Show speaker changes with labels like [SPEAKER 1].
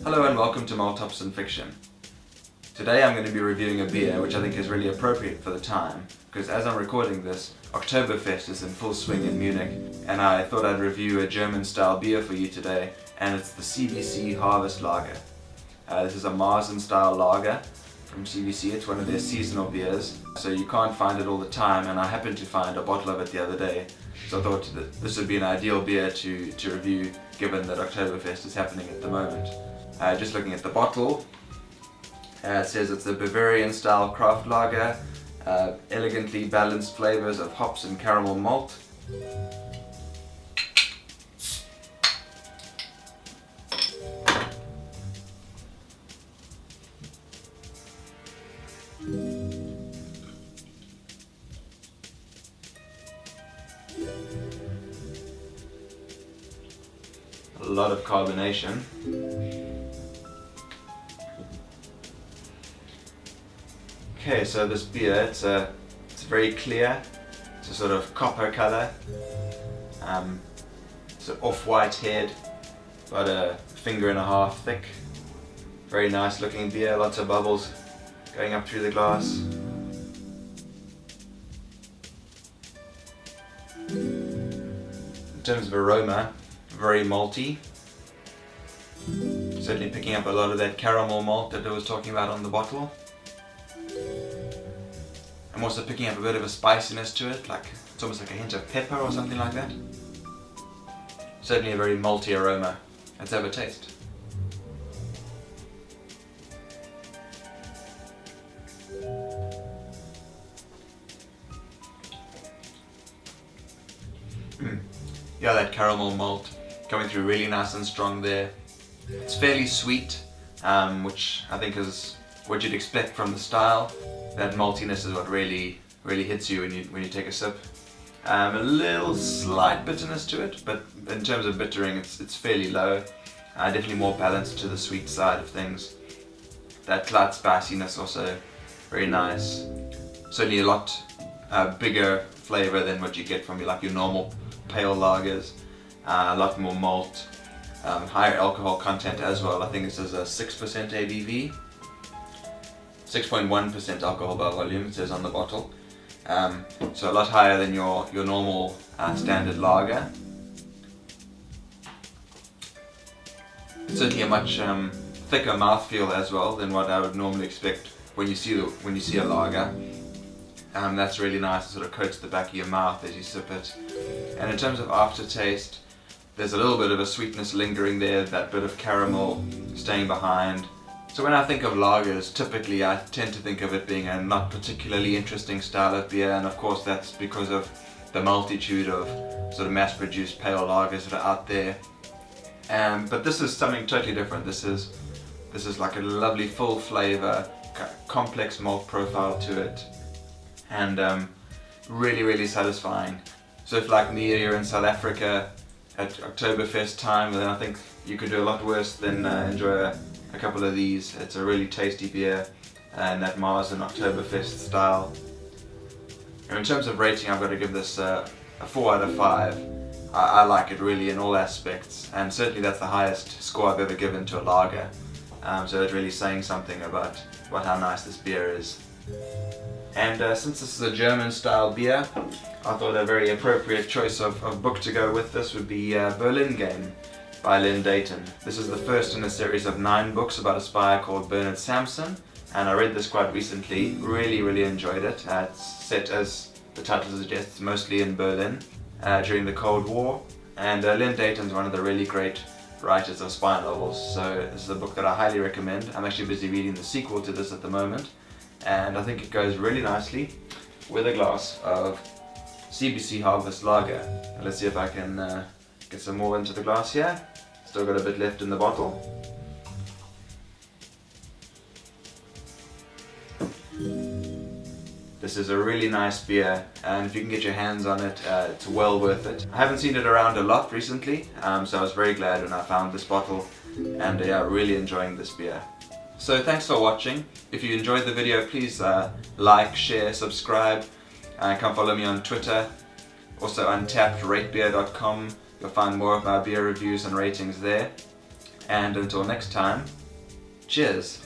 [SPEAKER 1] Hello and welcome to Malt and Fiction. Today I'm going to be reviewing a beer which I think is really appropriate for the time, because as I'm recording this, Oktoberfest is in full swing in Munich, and I thought I'd review a German style beer for you today, and it's the CBC Harvest Lager. This is a Marzen style lager from CBC. It's one of their seasonal beers, so you can't find it all the time, and I happened to find a bottle of it the other day, so I thought that this would be an ideal beer to review given that Oktoberfest is happening at the moment. Just looking at the bottle, it says it's a Bavarian style craft lager, elegantly balanced flavors of hops and caramel malt. A lot of carbonation. Okay, so this beer, it's very clear. It's a sort of copper color. It's an off-white head, about a finger and a half thick. Very nice looking beer, lots of bubbles going up through the glass. In terms of aroma, very malty. Certainly picking up a lot of that caramel malt that I was talking about on the bottle. I'm also picking up a bit of a spiciness to it, like it's almost like a hint of pepper or something like that. Certainly a very malty aroma. Let's have a taste. Yeah, that caramel malt coming through really nice and strong there. It's fairly sweet, which I think is what you'd expect from the style. That maltiness is what really hits you when you take a sip. A little slight bitterness to it, but in terms of bittering, it's fairly low. Definitely more balanced to the sweet side of things. That light spiciness also very nice. Certainly a lot bigger flavor than what you get from your normal pale lagers. A lot more malt, higher alcohol content as well. I think this is a 6% ABV. 6.1% alcohol by volume, it says on the bottle. So a lot higher than your normal standard lager. Certainly a much thicker mouthfeel as well than what I would normally expect when you see a lager. That's really nice. It sort of coats the back of your mouth as you sip it. And in terms of aftertaste, there's a little bit of a sweetness lingering there, that bit of caramel staying behind. So when I think of lagers, typically I tend to think of it being a not particularly interesting style of beer, and of course that's because of the multitude of sort of mass-produced pale lagers that are out there. But this is something totally different. This is like a lovely full flavor, complex malt profile to it, and really satisfying. So if, like me, you're in South Africa at Oktoberfest time, then I think you could do a lot worse than enjoy a couple of these. It's a really tasty beer, and that Marzen Oktoberfest style. And in terms of rating, I've got to give this a 4 out of 5. I like it really in all aspects, and certainly that's the highest score I've ever given to a lager. So it's really saying something about how nice this beer is. And since this is a German style beer, I thought a very appropriate choice of book to go with this would be Berlin Game by Len Dayton. This is the first in a series of 9 books about a spy called Bernard Samson, and I read this quite recently. Really enjoyed it. It's set, as the title suggests, mostly in Berlin during the Cold War, and Len Dayton's one of the really great writers of spy novels, so this is a book that I highly recommend. I'm actually busy reading the sequel to this at the moment, and I think it goes really nicely with a glass of CBC Harvest Lager. And let's see if I can get some more into the glass here. Still got a bit left in the bottle. This is a really nice beer, and if you can get your hands on it, it's well worth it. I haven't seen it around a lot recently, so I was very glad when I found this bottle, and yeah, really enjoying this beer. So thanks for watching. If you enjoyed the video, please like, share, subscribe, come follow me on Twitter. Also untapped ratebeer.com. You'll find more of my beer reviews and ratings there. And until next time, cheers!